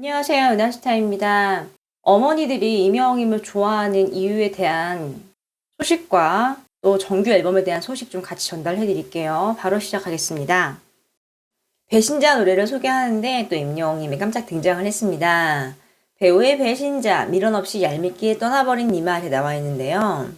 안녕하세요. 은하스타입니다. 어머니들이 임영웅님을 좋아하는 이유에 대한 소식과 또 정규 앨범에 대한 소식 좀 같이 전달해 드릴게요. 바로 시작하겠습니다. 배신자 노래를 소개하는데 또 임영웅님이 깜짝 등장을 했습니다. 배우의 배신자, 미련 없이 얄밉게 떠나버린 니마에 나와 있는데요.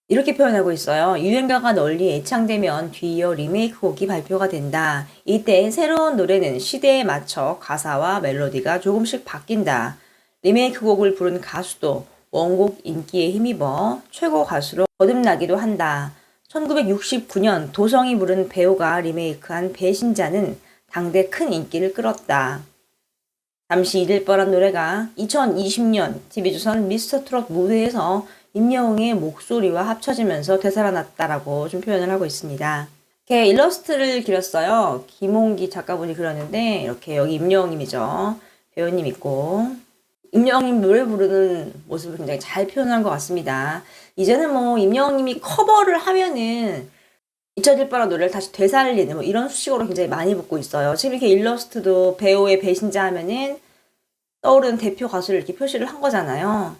이렇게 표현하고 있어요. 유행가가 널리 애창되면 뒤이어 리메이크 곡이 발표가 된다. 이때 새로운 노래는 시대에 맞춰 가사와 멜로디가 조금씩 바뀐다. 리메이크 곡을 부른 가수도 원곡 인기에 힘입어 최고 가수로 거듭나기도 한다. 1969년 도성이 부른 배우가 리메이크한 배신자는 당대 큰 인기를 끌었다. 잠시 잊을 뻔한 노래가 2020년 TV조선 미스터트롯 무대에서 임영웅의 목소리와 합쳐지면서 되살아났다라고 좀 표현을 하고 있습니다. 이렇게 일러스트를 그렸어요. 김홍기 작가분이 그렸는데 이렇게 여기 임영웅님이죠. 배우님 있고 임영웅님 노래 부르는 모습을 굉장히 잘 표현한 것 같습니다. 이제는 뭐 임영웅님이 커버를 하면은 잊혀질 뻔한 노래를 다시 되살리는 뭐 이런 수식어로 굉장히 많이 붙고 있어요. 지금 이렇게 일러스트도 배우의 배신자 하면은 떠오르는 대표 가수를 이렇게 표시를 한 거잖아요.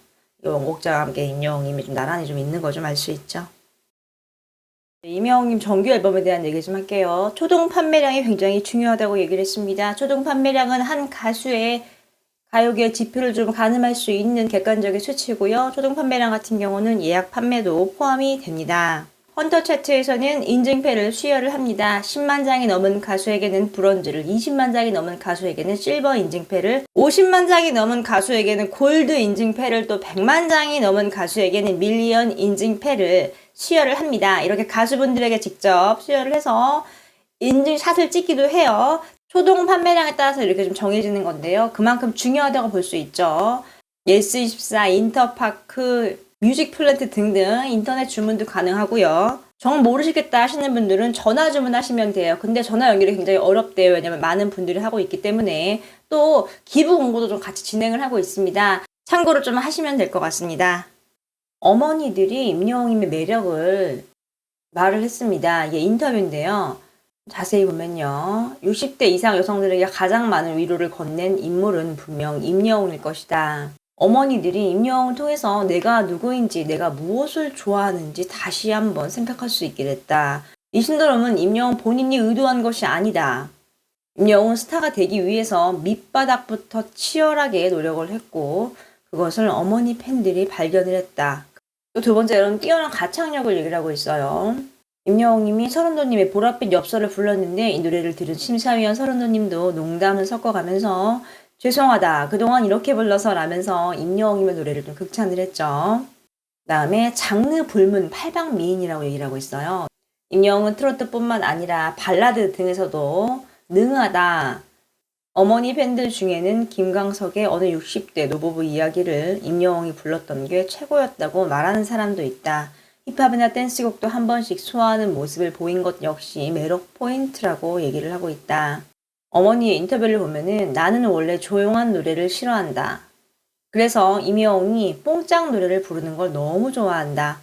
원곡자와 함께 임영웅님이 좀 나란히 좀 있는 거 좀 알 수 있죠. 임영웅님 정규 앨범에 대한 얘기 좀 할게요. 초동 판매량이 굉장히 중요하다고 얘기를 했습니다. 초동 판매량은 한 가수의 가요계 지표를 좀 가늠할 수 있는 객관적인 수치고요. 초동 판매량 같은 경우는 예약 판매도 포함이 됩니다. 헌터 차트에서는 인증패를 수여를 합니다. 10만 장이 넘은 가수에게는 브론즈를, 20만 장이 넘은 가수에게는 실버 인증패를, 50만 장이 넘은 가수에게는 골드 인증패를, 또 100만 장이 넘은 가수에게는 밀리언 인증패를 수여를 합니다. 이렇게 가수분들에게 직접 수여를 해서 인증샷을 찍기도 해요. 초동 판매량에 따라서 이렇게 좀 정해지는 건데요. 그만큼 중요하다고 볼 수 있죠. 예스24, 인터파크, 뮤직플랜트 등등 인터넷 주문도 가능하고요. 정 모르시겠다 하시는 분들은 전화 주문하시면 돼요. 근데 전화 연결이 굉장히 어렵대요. 왜냐면 많은 분들이 하고 있기 때문에. 또 기부 공고도 좀 같이 진행을 하고 있습니다. 참고로 좀 하시면 될 것 같습니다. 어머니들이 임영웅님의 매력을 말을 했습니다. 이게 인터뷰인데요. 자세히 보면요. 60대 이상 여성들에게 가장 많은 위로를 건넨 인물은 분명 임영웅일 것이다. 어머니들이 임영웅을 통해서 내가 누구인지, 내가 무엇을 좋아하는지 다시 한번 생각할 수 있게 됐다. 이 신드롬은 임영웅 본인이 의도한 것이 아니다. 임영웅은 스타가 되기 위해서 밑바닥부터 치열하게 노력을 했고 그것을 어머니 팬들이 발견을 했다. 또 두 번째로는 뛰어난 가창력을 얘기를 하고 있어요. 임영웅님이 서른도님의 보랏빛 엽서를 불렀는데 이 노래를 들은 심사위원 서른도님도 농담을 섞어가면서 죄송하다. 그동안 이렇게 불러서 라면서 임영웅님의 노래를 좀 극찬을 했죠. 다음에 장르 불문 팔방미인이라고 얘기를 하고 있어요. 임영웅은 트로트뿐만 아니라 발라드 등에서도 능하다. 어머니 팬들 중에는 김광석의 어느 60대 노부부 이야기를 임영웅이 불렀던 게 최고였다고 말하는 사람도 있다. 힙합이나 댄스곡도 한 번씩 소화하는 모습을 보인 것 역시 매력 포인트라고 얘기를 하고 있다. 어머니의 인터뷰를 보면은 나는 원래 조용한 노래를 싫어한다. 그래서 임영웅이 뽕짝 노래를 부르는 걸 너무 좋아한다.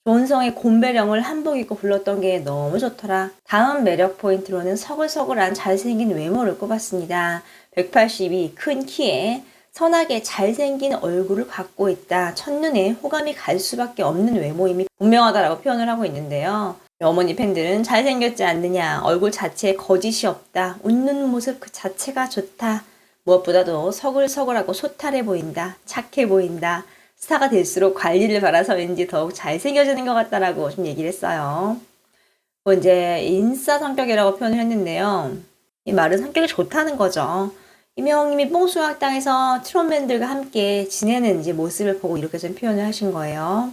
조은성의 곰배령을 한복 입고 불렀던 게 너무 좋더라. 다음 매력 포인트로는 서글서글한 잘생긴 외모를 꼽았습니다. 182, 큰 키에 선하게 잘생긴 얼굴을 갖고 있다. 첫눈에 호감이 갈 수밖에 없는 외모임이 분명하다라고 표현을 하고 있는데요. 어머니 팬들은 잘생겼지 않느냐, 얼굴 자체에 거짓이 없다, 웃는 모습 그 자체가 좋다, 무엇보다도 서글서글하고 소탈해 보인다, 착해 보인다, 스타가 될수록 관리를 받아서 왠지 더욱 잘생겨지는 것 같다라고 좀 얘기를 했어요. 이제 인싸 성격이라고 표현을 했는데요. 이 말은 성격이 좋다는 거죠. 임영웅님이 뽕수학당에서 트롯맨들과 함께 지내는 이제 모습을 보고 이렇게 좀 표현을 하신 거예요.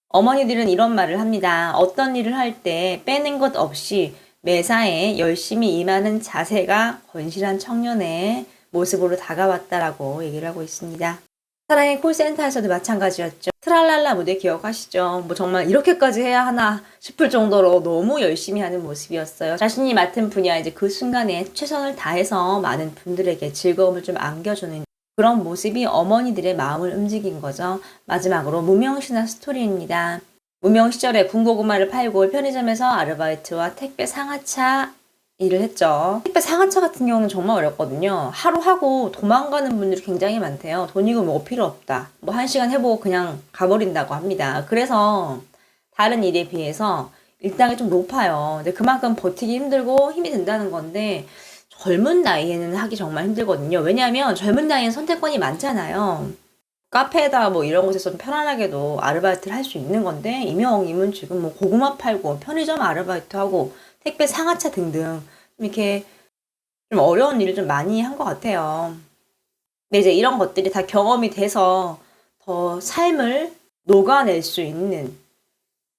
어머니들은 이런 말을 합니다. 어떤 일을 할 때 빼는 것 없이 매사에 열심히 임하는 자세가 건실한 청년의 모습으로 다가왔다라고 얘기를 하고 있습니다. 사랑의 콜센터에서도 마찬가지였죠. 트랄랄라 무대 기억하시죠? 뭐 정말 이렇게까지 해야 하나 싶을 정도로 너무 열심히 하는 모습이었어요. 자신이 맡은 분야 이제 그 순간에 최선을 다해서 많은 분들에게 즐거움을 좀 안겨주는 그런 모습이 어머니들의 마음을 움직인 거죠. 마지막으로 무명신화 스토리입니다. 무명 시절에 군고구마를 팔고 편의점에서 아르바이트와 택배 상하차 일을 했죠. 택배 상하차 같은 경우는 정말 어렵거든요. 하루 하고 도망가는 분들이 굉장히 많대요. 돈이고 뭐 필요 없다. 뭐 1시간 해보고 그냥 가버린다고 합니다. 그래서 다른 일에 비해서 일당이 좀 높아요. 근데 그만큼 버티기 힘들고 힘이 든다는 건데 젊은 나이에는 하기 정말 힘들거든요. 왜냐하면 젊은 나이엔 선택권이 많잖아요. 카페에다 뭐 이런 곳에서 좀 편안하게도 아르바이트를 할 수 있는 건데 임영웅님은 지금 뭐 고구마 팔고 편의점 아르바이트하고 택배 상하차 등등 좀 이렇게 좀 어려운 일을 좀 많이 한 것 같아요. 근데 이제 이런 것들이 다 경험이 돼서 더 삶을 녹아낼 수 있는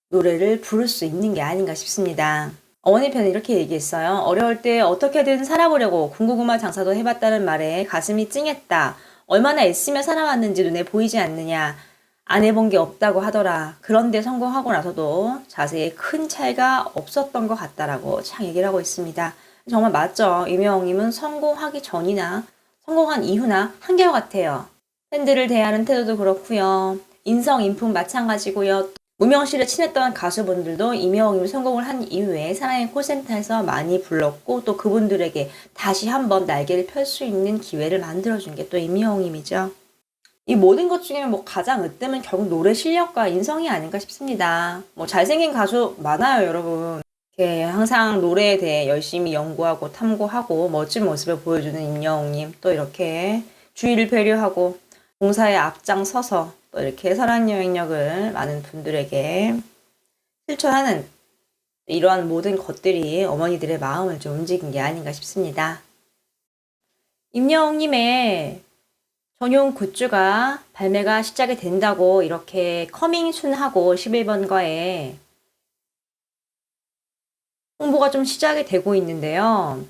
노래를 부를 수 있는 게 아닌가 싶습니다. 어머니 편은 이렇게 얘기했어요. 어려울 때 어떻게든 살아보려고 군고구마 장사도 해봤다는 말에 가슴이 찡했다. 얼마나 애쓰며 살아왔는지 눈에 보이지 않느냐. 안 해본 게 없다고 하더라. 그런데 성공하고 나서도 자세에 큰 차이가 없었던 것 같다라고 참 얘기를 하고 있습니다. 정말 맞죠. 임영웅님은 성공하기 전이나 성공한 이후나 한결같아요. 팬들을 대하는 태도도 그렇고요. 인성, 인품 마찬가지고요. 무명 씨를 친했던 가수분들도 임영웅님이 성공을 한 이후에 사랑의 콜센터에서 많이 불렀고 또 그분들에게 다시 한번 날개를 펼 수 있는 기회를 만들어준 게 또 임영웅님이죠. 이 모든 것 중에 뭐 가장 으뜸은 결국 노래 실력과 인성이 아닌가 싶습니다. 뭐 잘생긴 가수 많아요, 여러분. 이렇게 항상 노래에 대해 열심히 연구하고 탐구하고 멋진 모습을 보여주는 임영웅님. 또 이렇게 주위를 배려하고 봉사에 앞장서서 또 이렇게 사랑 여행력을 많은 분들에게 실천하는 이러한 모든 것들이 어머니들의 마음을 좀 움직인 게 아닌가 싶습니다. 임영웅님의 전용 굿즈가 발매가 시작이 된다고 이렇게 커밍순하고 11번가에 홍보가 좀 시작이 되고 있는데요.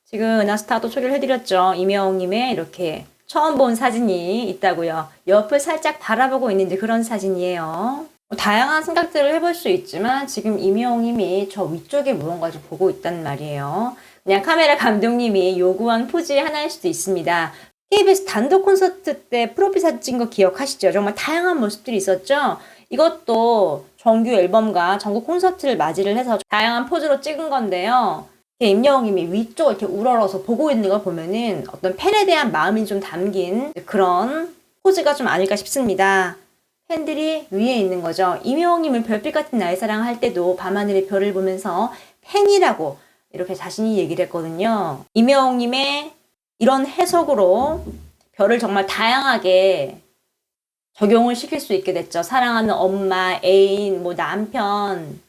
지금 은하스타도 소개를 해드렸죠. 임영웅님의 이렇게 처음 본 사진이 있다고요. 옆을 살짝 바라보고 있는데 그런 사진이에요. 다양한 생각들을 해볼 수 있지만 지금 임영웅님이 저 위쪽에 무언가를 보고 있단 말이에요. 그냥 카메라 감독님이 요구한 포즈 하나일 수도 있습니다. KBS 단독 콘서트 때 프로필 사진 찍은 거 기억하시죠? 정말 다양한 모습들이 있었죠? 이것도 정규 앨범과 전국 콘서트를 맞이를 해서 다양한 포즈로 찍은 건데요. 임영웅님이 위쪽을 이렇게 우러러서 보고 있는 걸 보면은 어떤 팬에 대한 마음이 좀 담긴 그런 포즈가 좀 아닐까 싶습니다. 팬들이 위에 있는 거죠. 임영웅님은 별빛 같은 나의 사랑 할 때도 밤하늘의 별을 보면서 팬이라고 이렇게 자신이 얘기를 했거든요. 임영웅님의 이런 해석으로 별을 정말 다양하게 적용을 시킬 수 있게 됐죠. 사랑하는 엄마, 애인, 뭐 남편,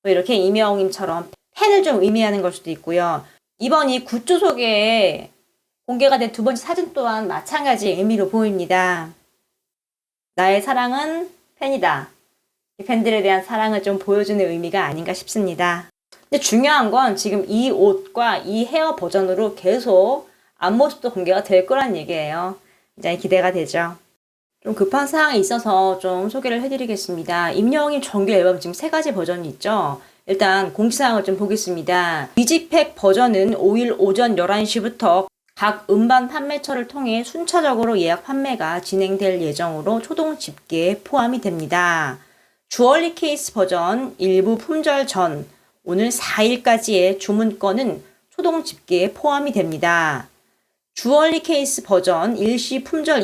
뭐 이렇게 임영웅님처럼 팬을 좀 의미하는 걸 수도 있고요. 이번 이 굿즈 소개에 공개가 된 두 번째 사진 또한 마찬가지 의미로 보입니다. 나의 사랑은 팬이다. 팬들에 대한 사랑을 좀 보여주는 의미가 아닌가 싶습니다. 근데 중요한 건 지금 이 옷과 이 헤어 버전으로 계속 앞모습도 공개가 될 거란 얘기예요. 굉장히 기대가 되죠. 좀 급한 사항이 있어서 좀 소개를 해드리겠습니다. 임영웅님 정규 앨범 지금 3가지 버전이 있죠. 일단 공지사항을 좀 보겠습니다. 디지팩 버전은 5일 오전 11시부터 각 음반 판매처를 통해 순차적으로 예약 판매가 진행될 예정으로 초동 집계에 포함이 됩니다. 주얼리 케이스 버전 일부 품절 전 오늘 4일까지의 주문건은 초동 집계에 포함이 됩니다. 주얼리 케이스 버전 일시 품절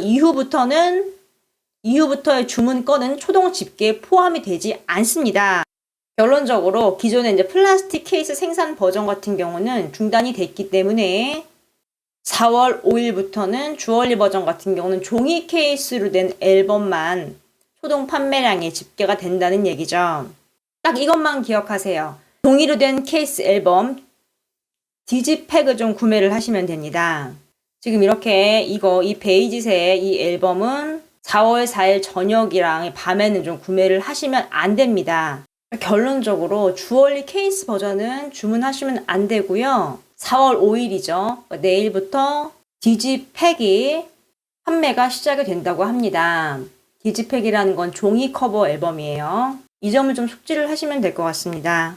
이후부터의 주문건은 초동 집계에 포함이 되지 않습니다. 결론적으로 기존의 이제 플라스틱 케이스 생산 버전 같은 경우는 중단이 됐기 때문에 4월 5일부터는 주얼리 버전 같은 경우는 종이 케이스로 된 앨범만 초동 판매량에 집계가 된다는 얘기죠. 딱 이것만 기억하세요. 종이로 된 케이스 앨범 디지팩을 좀 구매를 하시면 됩니다. 지금 이렇게 이 베이지색 이 앨범은 4월 4일 저녁이랑 밤에는 좀 구매를 하시면 안 됩니다. 결론적으로 주얼리 케이스 버전은 주문하시면 안 되고요. 4월 5일이죠. 내일부터 디지팩이 판매가 시작이 된다고 합니다. 디지팩이라는 건 종이 커버 앨범이에요. 이 점을 좀 숙지를 하시면 될 것 같습니다.